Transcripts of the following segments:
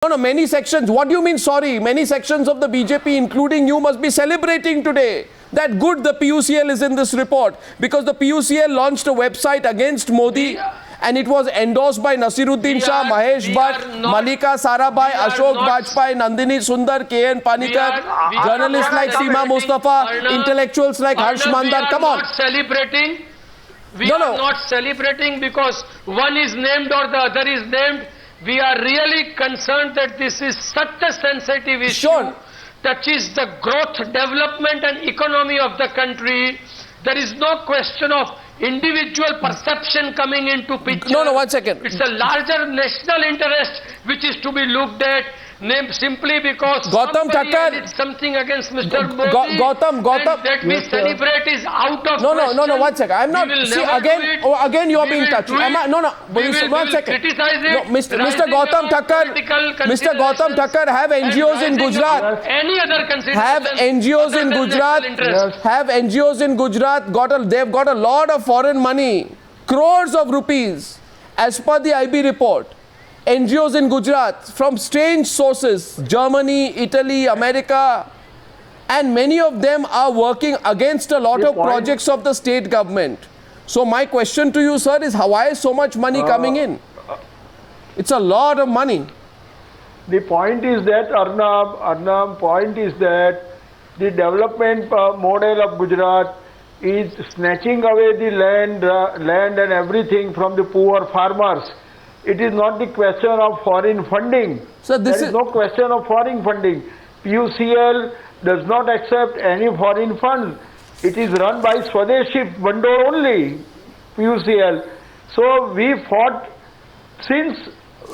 No, no, many sections. What do you mean, sorry? Many sections of the BJP, including you, must be celebrating today. That good the PUCL is in this report. Because the PUCL launched a website against Modi and it was endorsed by Nasiruddin Shah, Mahesh Bhatt, Malika Sarabhai, Ashok Bajpai, Nandini Sundar, K.N. Panikkar, journalists like Seema Mustafa, intellectuals like Harsh Mandar. Come on. We are not celebrating because one is named or the other is named. We are really concerned that this is such a sensitive issue, touches the growth, development and economy of the country. There is no question of individual perception coming into picture. No, 1 second. It's a larger national interest which is to be looked at. Simply because Gautam Thakkar did something against Mr. Modi, Gautam, and that we celebrate is out of question. No, 1 second. I'm not. See, again, you are being touchy. One second. No, Mr. Gautam Thakkar have NGOs in Gujarat. Any other consideration? Have NGOs in Gujarat. Have NGOs in Gujarat. They've got a lot of foreign money, crores of rupees, as per the IB report. NGOs in Gujarat from strange sources, Germany, Italy, America, and many of them are working against a lot of projects of the state government. So my question to you, sir, is why is so much money coming in? It's a lot of money. The point is that, Arnab, point is that the development model of Gujarat is snatching away the land and everything from the poor farmers. It is not the question of foreign funding. So there is no question of foreign funding. PUCL does not accept any foreign funds. It is run by Swadeshi Bandor only, PUCL. So we fought since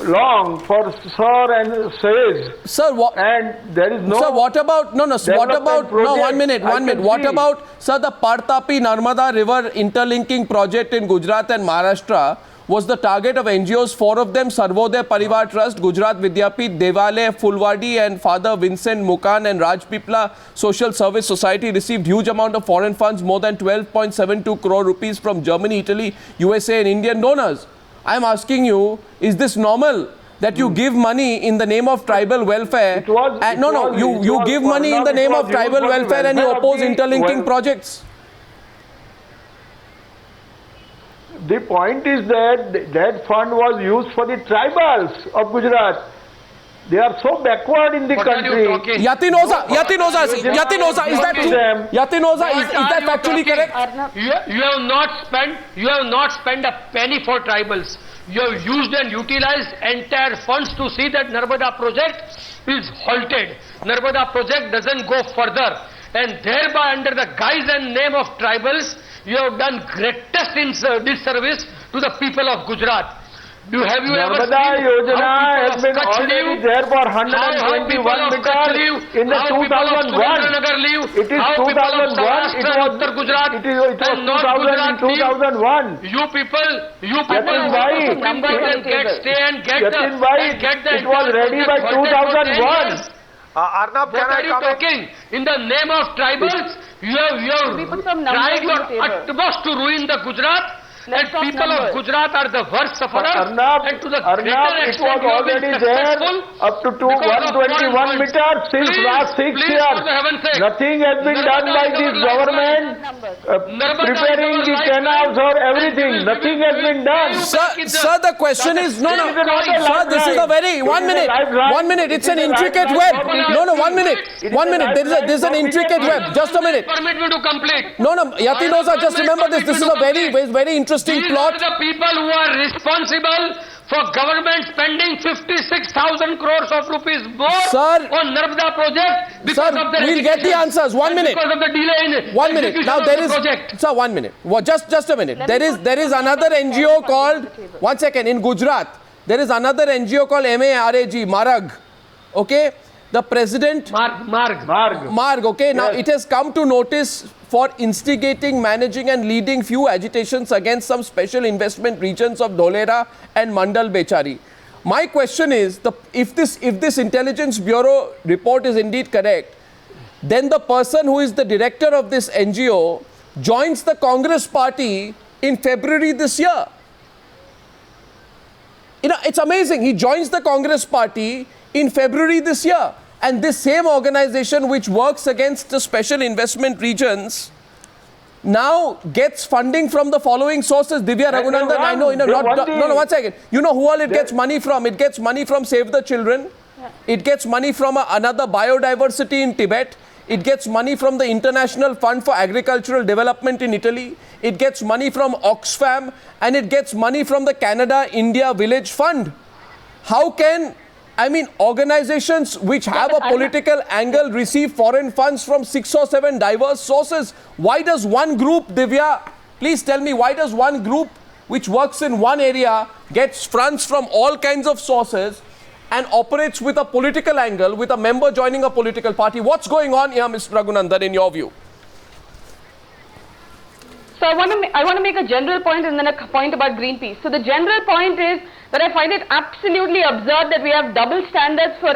long for Sir and Says. Sir, and there is no. Sir, what about what about project, 1 minute. What about, sir, the Parthapi Narmada River interlinking project in Gujarat and Maharashtra was the target of NGOs, 4 of them, Sarvodaya Parivar Trust, Gujarat Vidyapit, Devale, Fulwadi and Father Vincent Mukan and Rajpipla Social Service Society received huge amount of foreign funds, more than 12.72 crore rupees from Germany, Italy, USA and Indian donors. I am asking you, is this normal that you give money in the name of tribal welfare? You give money in the name of tribal welfare and you oppose interlinking projects. The point is that that fund was used for the tribals of Gujarat. They are so backward in the country. Yatinoza, is that true? Yatinoza, is that factually correct? You have not spent a penny for tribals. You have used and utilized entire funds to see that Narmada project is halted. Narmada project doesn't go further. And thereby, under the guise and name of tribals, you have done greatest disservice to the people of Gujarat. Have you ever seen Yojana has been already there for 121 meters in the 2001. It is 2001. It was 2001. You people it was ready by 2001. Arnab, what are you talking? In the name of tribals, you have tried your utmost to ruin the Gujarat. And people of Gujarat are the worst sufferers. Arnab, and to the it was already there up to 121 meters since last 6 years. Nothing has been done by this government preparing the canals or everything. Nothing has been done. Sir, the question is, sir, this is a very, 1 minute, it's an intricate web. 1 minute, there is an intricate web. Just a minute. Permit me to complete. Yatinoza, just remember this is a very interesting plot. These are the people who are responsible for government spending 56,000 crores of rupees more on Narmada project because of the we'll get the answers. 1 minute. Because of the delay in 1 minute. Now there is, sir, 1 minute. Just a minute. There is another NGO called, 1 second, in Gujarat. There is another NGO called MARAG. Okay. The president Marg, okay. Now it has come to notice for instigating, managing and leading few agitations against some special investment regions of Dholera and Mandal Bechari. My question is, if this Intelligence Bureau report is indeed correct, then the person who is the director of this NGO joins the Congress party in February this year. It's amazing. He joins the Congress party in February this year. And this same organization which works against the special investment regions now gets funding from the following sources. Divya Raghunandan, I know, no, 1 second. You know who all it gets money from? It gets money from Save the Children. Yeah. It gets money from another biodiversity in Tibet. It gets money from the International Fund for Agricultural Development in Italy. It gets money from Oxfam, and it gets money from the Canada-India Village Fund. How can, I mean, organizations which have a political angle receive foreign funds from 6 or 7 diverse sources? Why does one group, Divya, please tell me, why does one group which works in one area gets funds from all kinds of sources and operates with a political angle, with a member joining a political party? What's going on here, Mr. Raghunandan, in your view? So I want to make a general point and then a point about Greenpeace. So the general point is that I find it absolutely absurd that we have double standards for,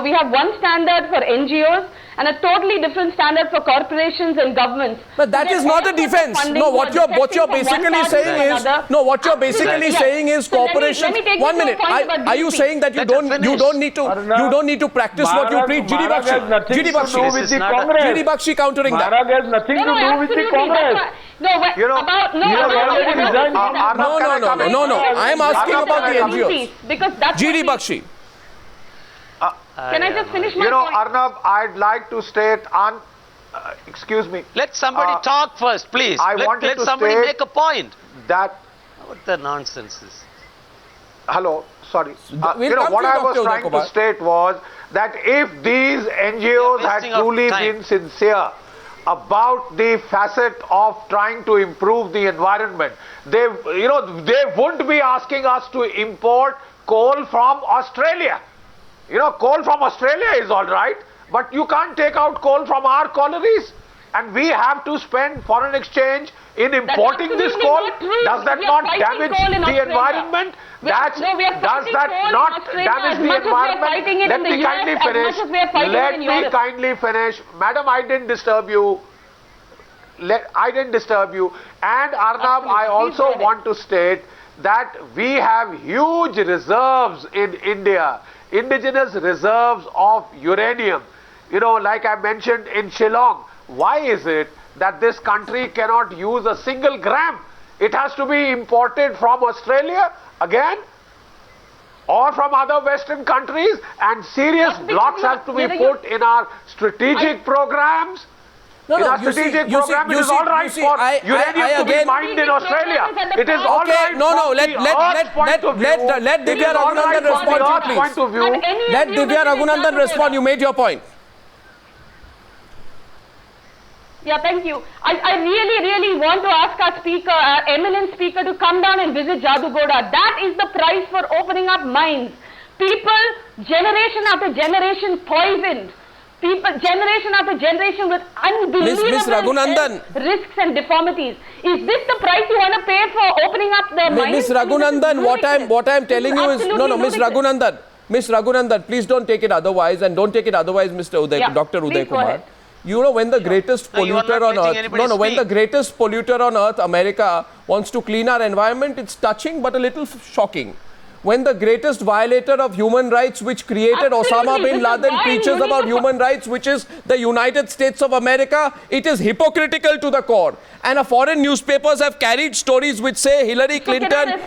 we have one standard for NGOs and a totally different standard for corporations and governments. But that is not a defense. No, what you're basically saying is, saying is corporations. 1 minute. Are you saying that you don't need to practice what you preach? GD Bakshi countering that. Marag has nothing to do with the Congress. No. I am asking about the NGOs. Because that's GD Bakshi. Can I just finish my point? Arnab, I'd like to state excuse me. Let somebody talk first, please. Let somebody make a point. That what the nonsense is. Hello, sorry. What I was trying to state was that if these NGOs had truly been sincere about the facet of trying to improve the environment, they wouldn't be asking us to import coal from Australia. Coal from Australia is all right, but you can't take out coal from our collieries. And we have to spend foreign exchange in importing this coal. Does that not damage the environment? Does that not damage the environment? Let me kindly finish. Madam, I didn't disturb you. And Arnab, I also want to state that we have huge reserves in India. Indigenous reserves of uranium, like I mentioned in Shillong. Why is it that this country cannot use a single gram? It has to be imported from Australia again, or from other Western countries, and serious blocks have to be put in our strategic programs. It is all right for uranium to be mined in Australia. It is all right. Let Divya Raghunandan respond, please. Let Divya Raghunandan respond. You made your point. Yeah, thank you. I really want to ask our speaker, our eminent speaker, to come down and visit Jadugoda. That is the price for opening up mines. People, generation after generation, poisoned. People, generation after generation, with unbelievable risks and deformities. Is this the price you want to pay for opening up the mines? Ms. Raghunandan, what I'm telling you is, Ms. Raghunandan, please don't take it otherwise, and don't take it otherwise, Dr. Uday Kumar. When the greatest polluter on earth, when the greatest polluter on earth, America, wants to clean our environment, it's touching but a little shocking. When the greatest violator of human rights, which created Osama bin Laden, preaches about human rights, which is the United States of America, it is hypocritical to the core. And foreign newspapers have carried stories which say Hillary Clinton,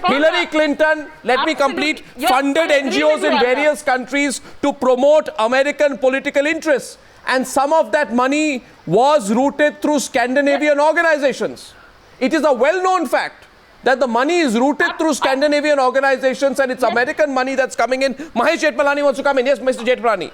let me complete, funded NGOs in various countries to promote American political interests. And some of that money was routed through Scandinavian organizations. It is a well-known fact that the money is routed through Scandinavian organizations, and it's American money that's coming in. Mahesh Jetmalani wants to come in. Yes, Mr. Jetmalani.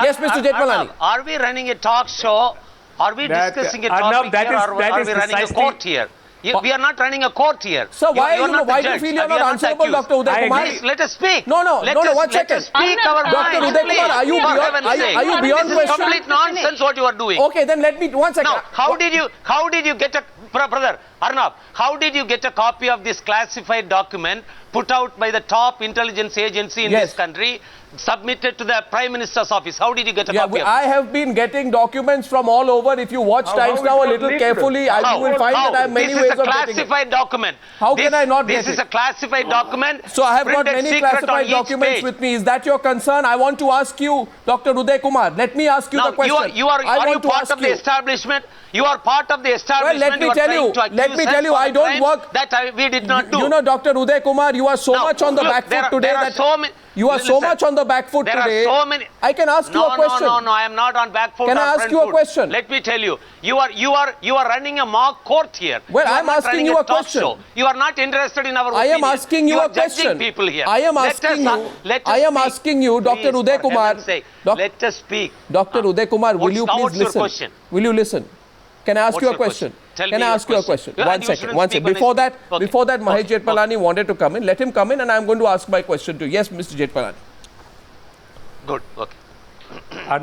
Yes, Mr. Jetmalani. Are we running a talk show? Are we discussing a topic here, or are we running a court here? We are not running a court here. So why do you feel you are not answerable, Dr. Uday Kumar? Please, let us speak. No, 1 second. Speak our Dr. Uday Kumar, are you beyond question? This is complete nonsense what you are doing. Okay, then let me, 1 second. Now, how did you get a, brother Arnab, how did you get a copy of this classified document put out by the top intelligence agency in this country, submitted to the Prime Minister's office. How did you get a copy of I have been getting documents from all over. If you watch Times Now a little carefully, you will find that I have many ways of getting it. This is a classified document. How can I not get it? This is a classified document. So I have got many classified documents with me. Is that your concern? I want to ask you, Dr. Uday Kumar. Let me ask you the question. Are you part of the establishment? You are part of the establishment. Well, let me tell you, I don't work. That we did not do. You know, Dr. Uday Kumar, you are so much on the back foot today. You are so much on the back foot today. There are so many. I can ask you a question. No, I am not on back foot. Can I ask you a question? Let me tell you, you are running a mock court here. Well, I am asking you a question. You are not interested in our opinion. I am asking you a question. People here. I am asking you, Dr. Uday Kumar. Let us speak. Dr. Uday Kumar, will you please listen? Will you listen? Can I ask you a question? Can I ask you a question? One second. Before that, Mahesh Jetpalani wanted to come in. Let him come in and I am going to ask my question to you. Yes, Mr. Jetpalani. Good. Okay.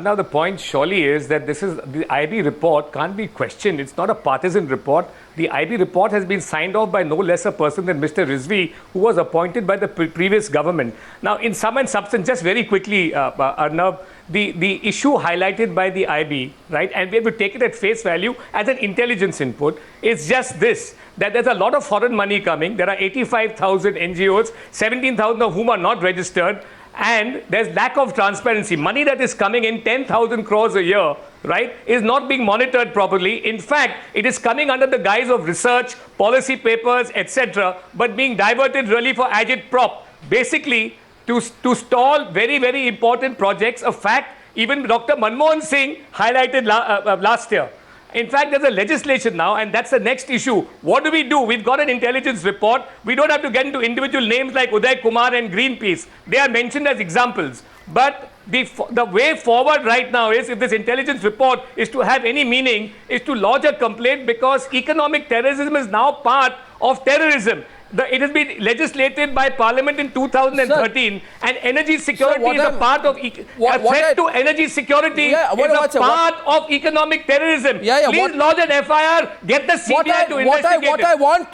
Now the point surely is that the IB report can't be questioned. It's not a partisan report. The IB report has been signed off by no less a person than Mr. Rizvi, who was appointed by the previous government. Now, in sum and substance, just very quickly, Arnav, the issue highlighted by the IB, right, and we have to take it at face value as an intelligence input, is just this, that there's a lot of foreign money coming. There are 85,000 NGOs, 17,000 of whom are not registered. And there's lack of transparency. Money that is coming in, 10,000 crores a year, right, is not being monitored properly. In fact, it is coming under the guise of research, policy papers, etc., but being diverted really for agitprop. Basically, to stall very, very important projects. A fact even Dr. Manmohan Singh highlighted last year. In fact, there's a legislation now, and that's the next issue. What do? We've got an intelligence report. We don't have to get into individual names like Uday Kumar and Greenpeace. They are mentioned as examples. But the way forward right now is, if this intelligence report is to have any meaning, is to lodge a complaint, because economic terrorism is now part of terrorism. It has been legislated by Parliament in 2013, and energy security is a part of threat to energy security is a part of economic terrorism. Please lodge an FIR, get the CBI to investigate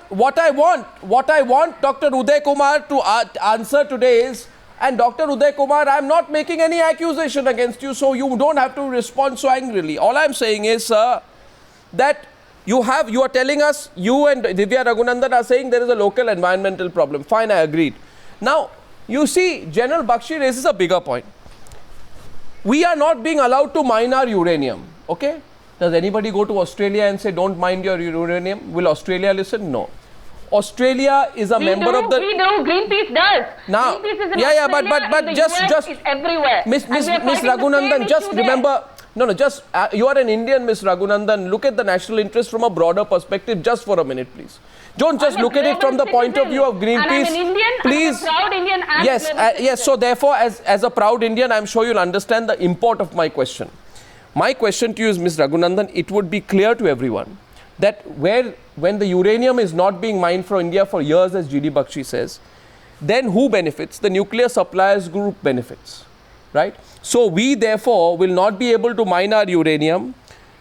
What I want Dr. Uday Kumar to answer today is, and Dr. Uday Kumar, I am not making any accusation against you, so you don't have to respond so angrily. All I am saying is, sir, that you are telling us, you and Divya Raghunandan are saying there is a local environmental problem. Fine, I agreed. Now, you see, General Bakshi raises a bigger point. We are not being allowed to mine our uranium, okay? Does anybody go to Australia and say, don't mine your uranium? Will Australia listen? No. Australia is a member of the... We do. Greenpeace does. Now, Greenpeace is in Australia, but just is everywhere. Miss Raghunandan, just remember... you are an Indian, Miss Raghunandan. Look at the national interest from a broader perspective just for a minute, please. Don't just look at it from the point of view of Greenpeace. And I'm an Indian, please. I'm a proud Indian. And yes. So therefore, as a proud Indian, I'm sure you'll understand the import of my question. My question to you is, Miss Raghunandan, it would be clear to everyone that when the uranium is not being mined for India for years, as GD Bakshi says, then who benefits? The nuclear suppliers group benefits, right? So we therefore will not be able to mine our uranium.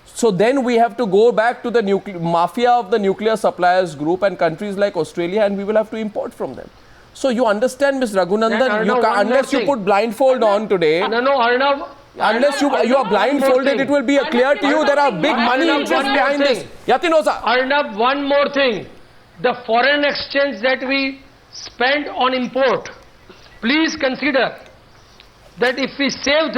So then we have to go back to the mafia of the nuclear suppliers group and countries like Australia, and we will have to import from them. So you understand, Ms. Raghunandan, unless you put blindfold on today, Arnav, unless you are blindfolded, it will be clear to you there are big money interests behind this. Yatin Oza. Arnav, one more thing. The foreign exchange that we spend on import, please consider that if we save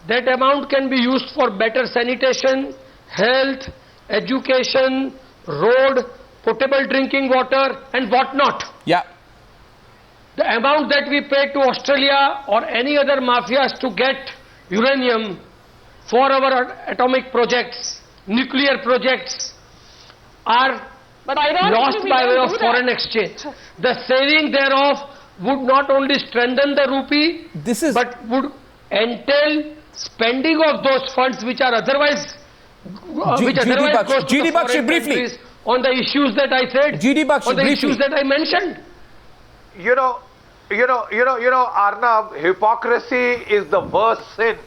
that amount can be used for better sanitation, health, education, road, potable drinking water and whatnot. Yeah. The amount that we pay to Australia or any other mafias to get uranium for our atomic projects, nuclear projects, are lost by way of foreign exchange. The saving thereof would not only strengthen the rupee, but would entail spending of those funds which are otherwise goes to foreign countries on the issues that I said, on the issues that I mentioned. You know, Arnav, hypocrisy is the worst sin.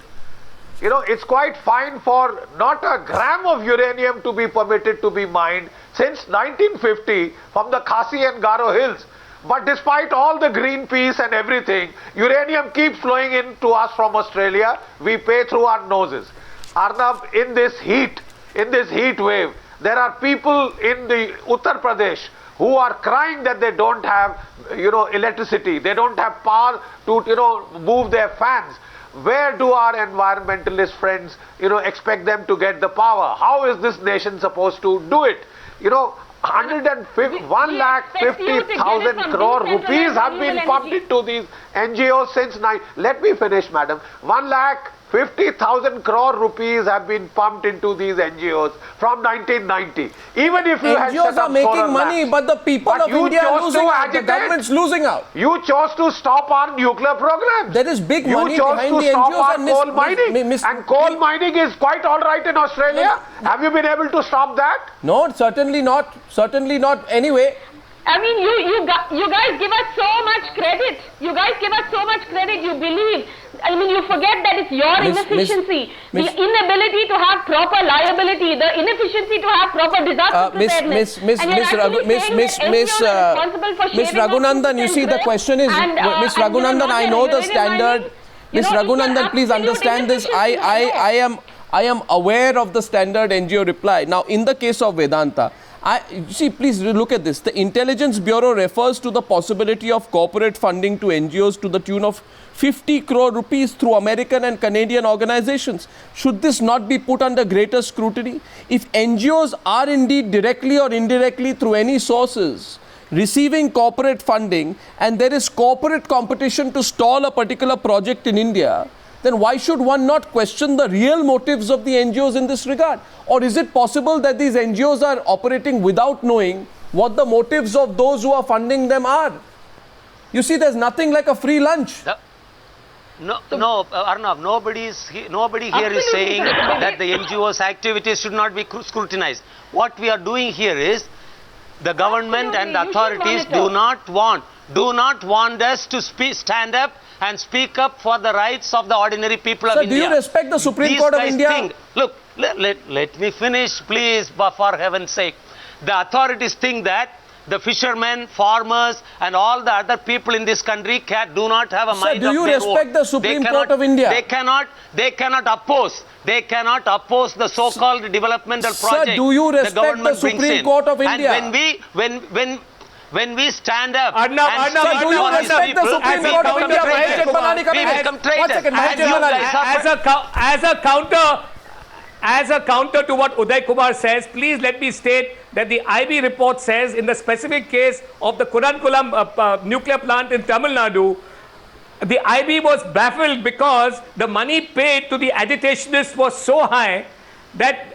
You know, it's quite fine for not a gram of uranium to be permitted to be mined since 1950 from the Khasi and Garo hills. But despite all the Greenpeace and everything, uranium keeps flowing in to us from Australia. We pay through our noses. Arnab, in this heat wave, there are people in the Uttar Pradesh who are crying that they don't have, electricity. They don't have power to, move their fans. Where do our environmentalist friends, expect them to get the power? How is this nation supposed to do it? 1,50,000 crore rupees have been pumped into these NGOs since let me finish, madam. 1,50,000 crore rupees have been pumped into these NGOs from 1990. Even if you had NGOs set up are making solar money, labs. but the people of India are losing out. The government's losing out. You chose to stop our nuclear programs. There is big money behind the You chose to stop NGOs our coal mining. And coal mining is quite all right in Australia. Have you been able to stop that? No, certainly not. Certainly not. Anyway. I mean, you guys give us so much credit. You guys give us so much credit. You believe. I mean, you forget that it's your inefficiency, the inability to have proper liability, the inefficiency to have proper disaster preparedness. Miss Raghunandan, you see, the question is, Miss Raghunandan, I know the standard. Miss Raghunandan, please understand this. I am aware of the standard NGO reply. Now, in the case of Vedanta, see, please look at this. The Intelligence Bureau refers to the possibility of corporate funding to NGOs to the tune of 50 crore rupees through American and Canadian organizations. Should this not be put under greater scrutiny? If NGOs are indeed directly or indirectly through any sources receiving corporate funding and there is corporate competition to stall a particular project in India, then why should one not question the real motives of the NGOs in this regard? Or is it possible that these NGOs are operating without knowing what the motives of those who are funding them are? You see, there's nothing like a free lunch. No, Arnab, nobody here is saying that the NGOs' activities should not be scrutinized. What we are doing here is the government and the authorities do not want us to stand up and speak up for the rights of the ordinary people of India. Do you respect the Supreme Court of India? Look, let me finish, please, for heaven's sake. The authorities think that the fishermen, farmers, and all the other people in this country do not have a mind of their own. Do you respect the Supreme Court of India? They cannot oppose the so-called developmental project. Sir, do you respect the Supreme Court of India? And when we stand up do you respect the Supreme Court of India? As a counter to what Uday Kumar says, please let me state that the IB report says in the specific case of the Kudankulam nuclear plant in Tamil Nadu, the IB was baffled because the money paid to the agitationists was so high that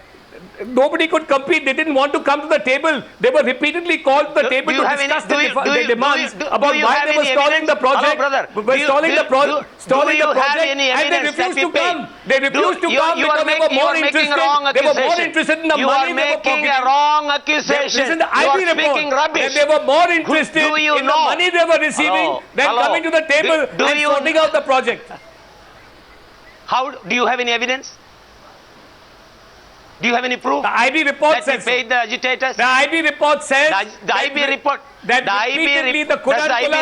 nobody could compete. They didn't want to come to the table. They were repeatedly called to the table to discuss the demands about why they were stalling the project. Stalling the project, and they refused to come. They refused to come because they were more interested. They were more interested in the money they were pocketing. You are making a wrong accusation. This is the IB report. Rubbish. They were more interested in the money they were receiving than coming to the table and sorting out the project. How do you have any evidence? Do you have any proof? The IB report says paid the agitators. The IB report says the IB report. Does the IB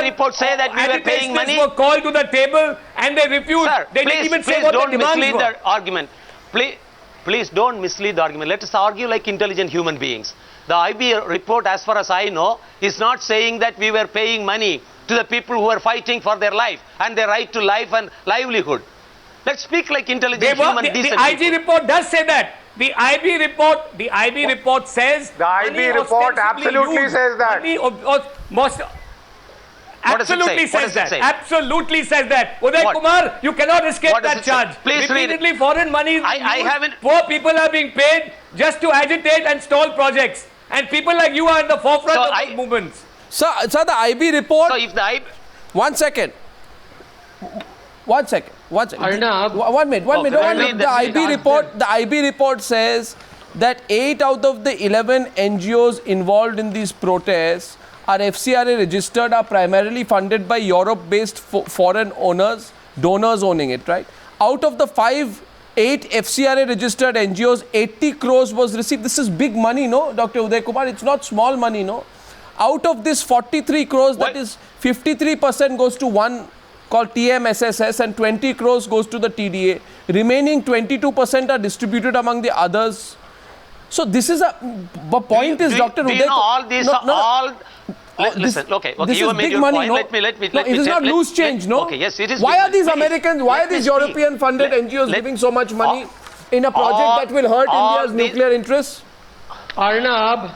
report say that we were paying money? Were called to the table and they refused. Sir, they didn't even say what the demands were. The argument. Please don't mislead the argument. Let us argue like intelligent human beings. The IB report, as far as I know, is not saying that we were paying money to the people who were fighting for their life and their right to life and livelihood. Let's speak like intelligent human beings. The IG report does say that. The IB report says. The IB report absolutely says that. Absolutely says that. Absolutely says that. Uday Kumar, you cannot escape that charge. Please repeatedly foreign money. I haven't. Poor people are being paid just to agitate and stall projects, and people like you are at the forefront of those movements. Sir, the IB report. So if the IB. 1 second. 1 second. 1 second. Arnab. 1 minute. 1 minute. The IB report says that 8 out of the 11 NGOs involved in these protests are FCRA registered, are primarily funded by Europe-based foreign donors owning it, right? Out of the 8 FCRA registered NGOs, 80 crores was received. This is big money, no, Dr. Uday Kumar? It's not small money, no? out of this 43 crores, that is 53% goes to one called TMSSS and 20 crores goes to the TDA. Remaining 22% are distributed among the others. So this is the point is, Dr. Do you know all these listen, okay, this you is made big your money, point. no? Let me It is not loose change, no? Okay, yes, it is. Why big are these money. Americans, why are these European funded NGOs giving so much money in a project that will hurt India's nuclear interests? Arnab,